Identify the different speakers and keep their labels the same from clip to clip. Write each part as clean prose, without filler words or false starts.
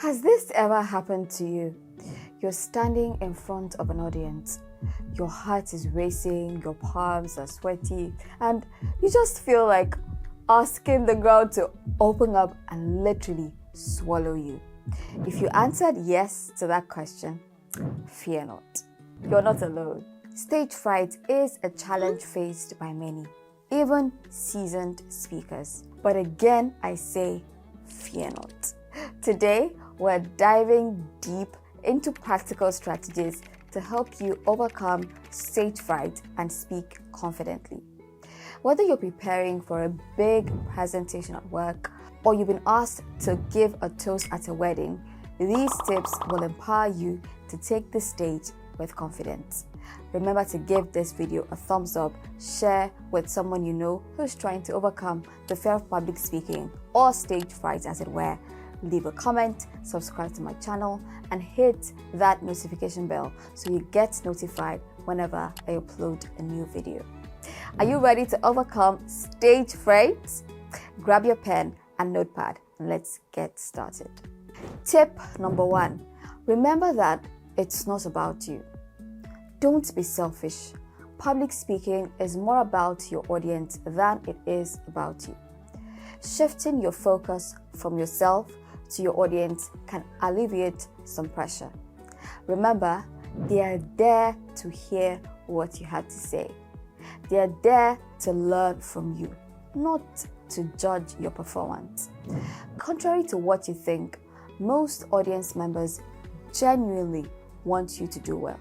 Speaker 1: Has this ever happened to you? You're standing in front of an audience. Your heart is racing, your palms are sweaty, and you just feel like asking the ground to open up and literally swallow you. If you answered yes to that question, fear not. You're not alone. Stage fright is a challenge faced by many, even seasoned speakers. But again, I say, fear not. Today, we're diving deep into practical strategies to help you overcome stage fright and speak confidently. Whether you're preparing for a big presentation at work or you've been asked to give a toast at a wedding, these tips will empower you to take the stage with confidence. Remember to give this video a thumbs up, share with someone you know who's trying to overcome the fear of public speaking or stage fright as it were. Leave a comment, subscribe to my channel, and hit that notification bell so you get notified whenever I upload a new video. Are you ready to overcome stage fright? Grab your pen and notepad and let's get started. Tip number 1. Remember that it's not about you. Don't be selfish. Public speaking is more about your audience than it is about you. Shifting your focus from yourself to your audience can alleviate some pressure. Remember, they are there to hear what you have to say. They are there to learn from you, not to judge your performance. Contrary to what you think, most audience members genuinely want you to do well.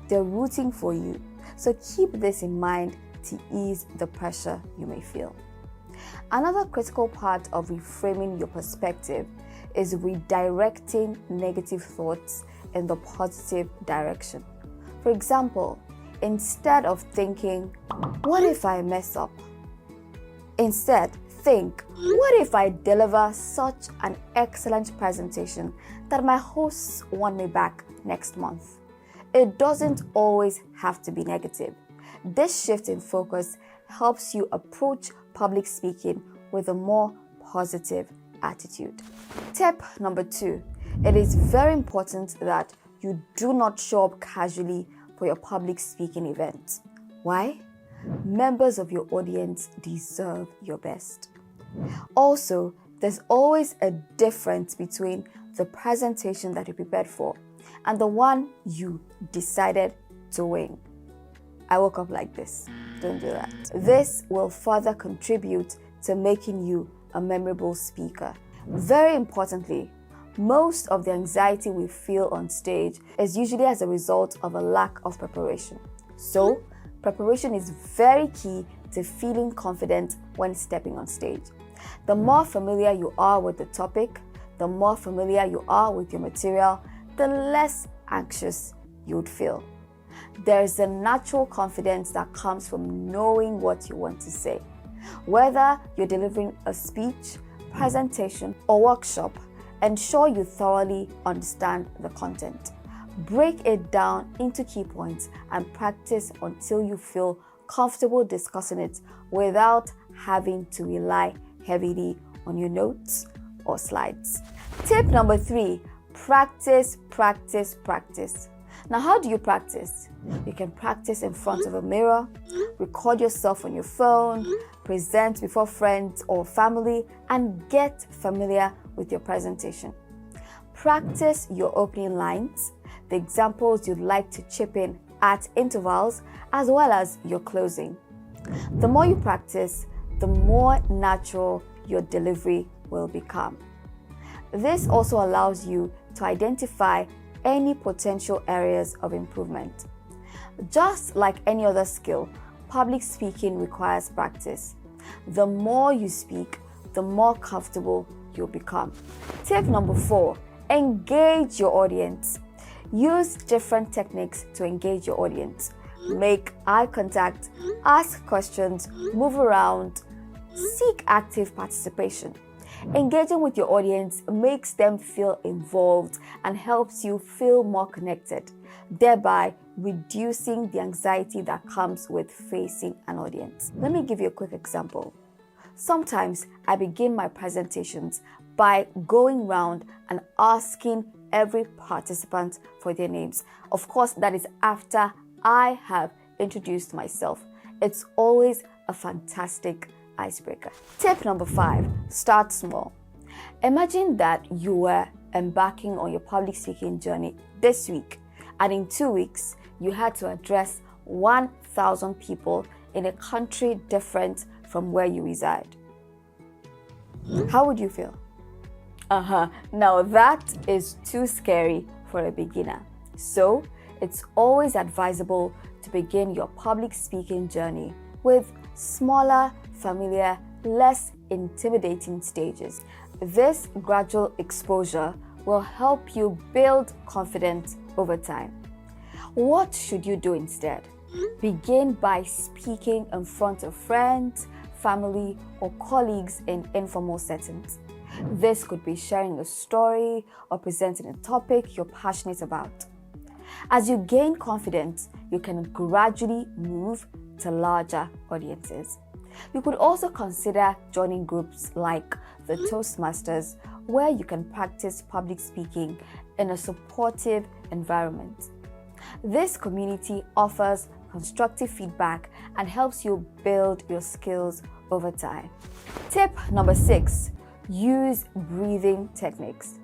Speaker 1: They're rooting for you, so keep this in mind to ease the pressure you may feel. Another critical part of reframing your perspective is redirecting negative thoughts in the positive direction. For example, instead of thinking, what if I mess up? Instead, think, what if I deliver such an excellent presentation that my hosts want me back next month? It doesn't always have to be negative. This shift in focus helps you approach public speaking with a more positive attitude. Tip number 2. It is very important that you do not show up casually for your public speaking event. Why? Members of your audience deserve your best. Also, there's always a difference between the presentation that you prepared for and the one you decided to wing. I woke up like this. Don't do that. This will further contribute to making you a memorable speaker. Very importantly, most of the anxiety we feel on stage is usually as a result of a lack of preparation. So, preparation is very key to feeling confident when stepping on stage. The more familiar you are with the topic, the more familiar you are with your material, the less anxious you'd feel. There's a natural confidence that comes from knowing what you want to say. Whether you're delivering a speech, presentation, or workshop, ensure you thoroughly understand the content. Break it down into key points and practice until you feel comfortable discussing it without having to rely heavily on your notes or slides. Tip number 3, practice, practice, practice. Now, how do you practice? You can practice in front of a mirror, record yourself on your phone, present before friends or family, and get familiar with your presentation. Practice your opening lines, the examples you'd like to chip in at intervals, as well as your closing. The more you practice, the more natural your delivery will become. This also allows you to identify any potential areas of improvement. Just like any other skill, public speaking requires practice. The more you speak, the more comfortable you'll become. Tip number 4, engage your audience. Use different techniques to engage your audience. Make eye contact, ask questions, move around, seek active participation. Engaging with your audience makes them feel involved and helps you feel more connected, thereby reducing the anxiety that comes with facing an audience. Let me give you a quick example. Sometimes I begin my presentations by going round and asking every participant for their names. Of course, that is after I have introduced myself. It's always a fantastic icebreaker. Tip number 5, start small. Imagine that you were embarking on your public speaking journey this week, and in 2 weeks, you had to address 1,000 people in a country different from where you reside. How would you feel? Now that is too scary for a beginner. So it's always advisable to begin your public speaking journey with smaller, familiar, less intimidating stages. This gradual exposure will help you build confidence over time. What should you do instead? Begin by speaking in front of friends, family, or colleagues in informal settings. This could be sharing a story or presenting a topic you're passionate about. As you gain confidence, you can gradually move to larger audiences. You could also consider joining groups like the Toastmasters, where you can practice public speaking in a supportive environment. This community offers constructive feedback and helps you build your skills over time. Tip number 6, use breathing techniques.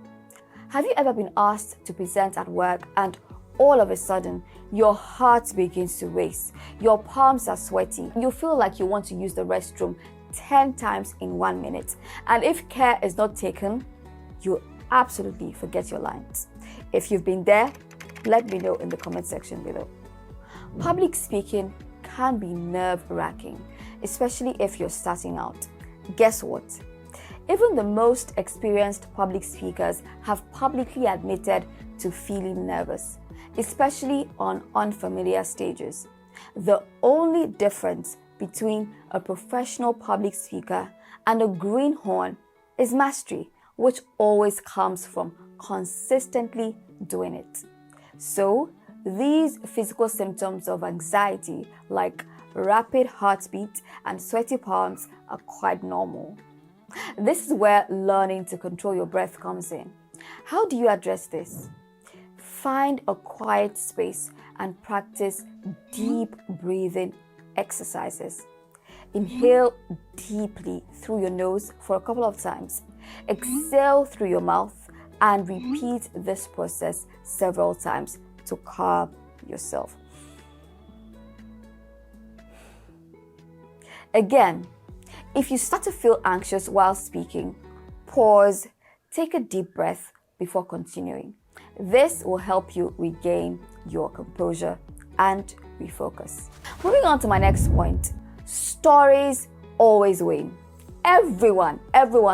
Speaker 1: Have you ever been asked to present at work and all of a sudden your heart begins to race, your palms are sweaty, you feel like you want to use the restroom 10 times in 1 minute, and if care is not taken, you absolutely forget your lines? If you've been there, let me know in the comment section below. Public speaking can be nerve-wracking, especially if you're starting out. Guess what? Even the most experienced public speakers have publicly admitted to feeling nervous, especially on unfamiliar stages. The only difference between a professional public speaker and a greenhorn is mastery, which always comes from consistently doing it. So, these physical symptoms of anxiety, like rapid heartbeat and sweaty palms, are quite normal. This is where learning to control your breath comes in. How do you address this? Find a quiet space and practice deep breathing exercises. Inhale deeply through your nose for a couple of times. Exhale through your mouth and repeat this process several times to calm yourself. Again, if you start to feel anxious while speaking, pause, take a deep breath before continuing. This will help you regain your composure and refocus. Moving on to my next point, stories always win. Everyone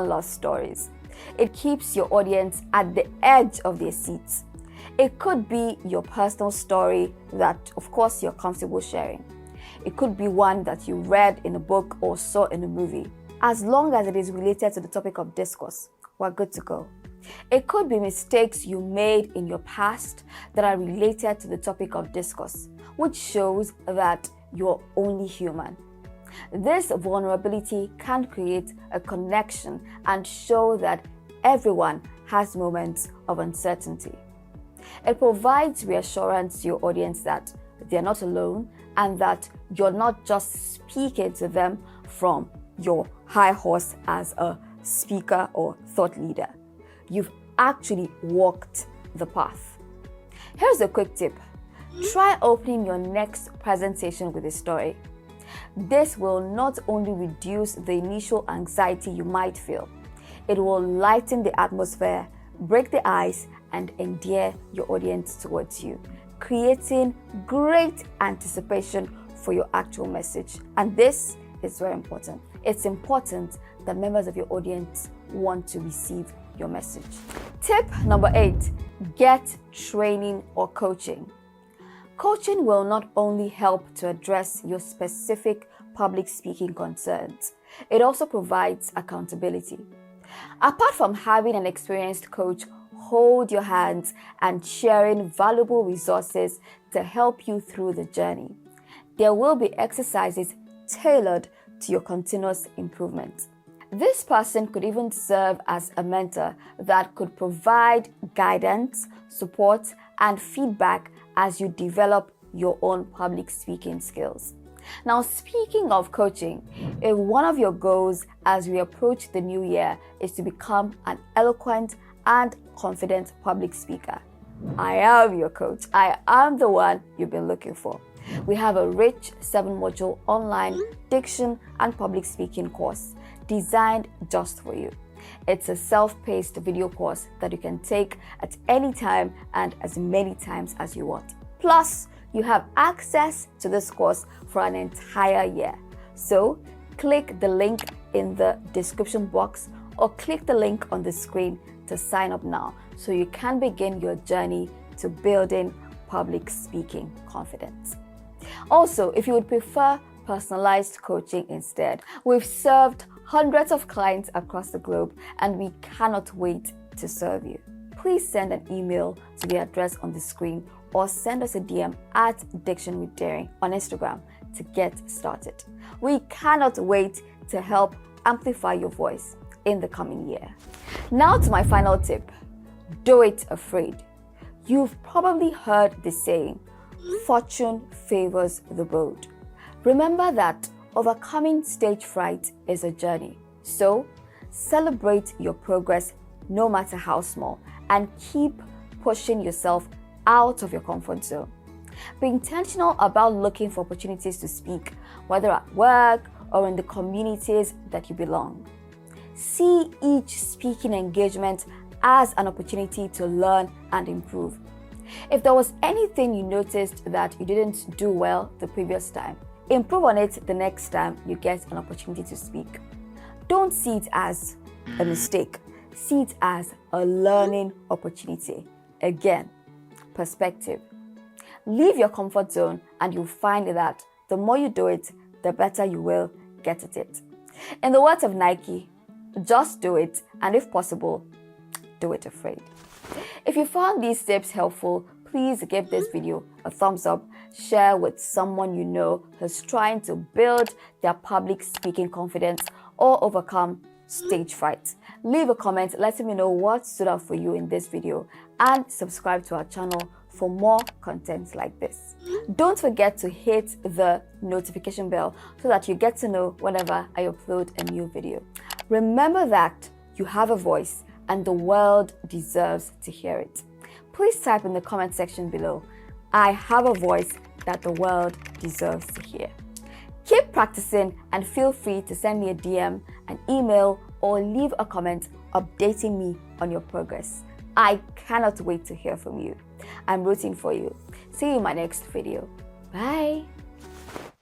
Speaker 1: loves stories. It keeps your audience at the edge of their seats. It could be your personal story that, of course, you're comfortable sharing. It could be one that you read in a book or saw in a movie. As long as it is related to the topic of discourse, we're good to go. It could be mistakes you made in your past that are related to the topic of discourse, which shows that you're only human. This vulnerability can create a connection and show that everyone has moments of uncertainty. It provides reassurance to your audience that they're not alone and that you're not just speaking to them from your high horse as a speaker or thought leader. You've actually walked the path. Here's a quick tip. Try opening your next presentation with a story. This will not only reduce the initial anxiety you might feel, it will lighten the atmosphere, break the ice, and endear your audience towards you, creating great anticipation for your actual message. And this is very important. It's important that members of your audience want to receive your message. Tip number 8, get training or coaching. Coaching will not only help to address your specific public speaking concerns, it also provides accountability. Apart from having an experienced coach hold your hands and sharing valuable resources to help you through the journey, there will be exercises tailored to your continuous improvement. This person could even serve as a mentor that could provide guidance, support, and feedback as you develop your own public speaking skills. Now, speaking of coaching, if one of your goals as we approach the new year is to become an eloquent and confident public speaker, I am your coach. I am the one you've been looking for. We have a rich 7-module online diction and public speaking course designed just for you. It's a self-paced video course that you can take at any time and as many times as you want. Plus, you have access to this course for an entire year. So, click the link in the description box or click the link on the screen to sign up now so you can begin your journey to building public speaking confidence. Also, if you would prefer personalized coaching instead, we've served hundreds of clients across the globe and we cannot wait to serve you. Please send an email to the address on the screen or send us a DM at Diction with Daring on Instagram to get started. We cannot wait to help amplify your voice in the coming year. Now to my final tip, do it afraid. You've probably heard the saying, fortune favors the bold. Remember that overcoming stage fright is a journey. So celebrate your progress no matter how small and keep pushing yourself out of your comfort zone. Be intentional about looking for opportunities to speak, whether at work or in the communities that you belong. See each speaking engagement as an opportunity to learn and improve. If there was anything you noticed that you didn't do well the previous time, improve on it the next time you get an opportunity to speak. Don't see it as a mistake. See it as a learning opportunity. Again, perspective. Leave your comfort zone and you'll find that the more you do it, the better you will get at it. In the words of Nike, just do it, and if possible, do it afraid. If you found these tips helpful, please give this video a thumbs up, share with someone you know who's trying to build their public speaking confidence or overcome stage fright. Leave a comment letting me know what stood out for you in this video and subscribe to our channel for more content like this. Don't forget to hit the notification bell so that you get to know whenever I upload a new video. Remember that you have a voice and the world deserves to hear it. Please type in the comment section below, I have a voice that the world deserves to hear. Keep practicing and feel free to send me a DM, an email, or leave a comment updating me on your progress. I cannot wait to hear from you. I'm rooting for you. See you in my next video. Bye.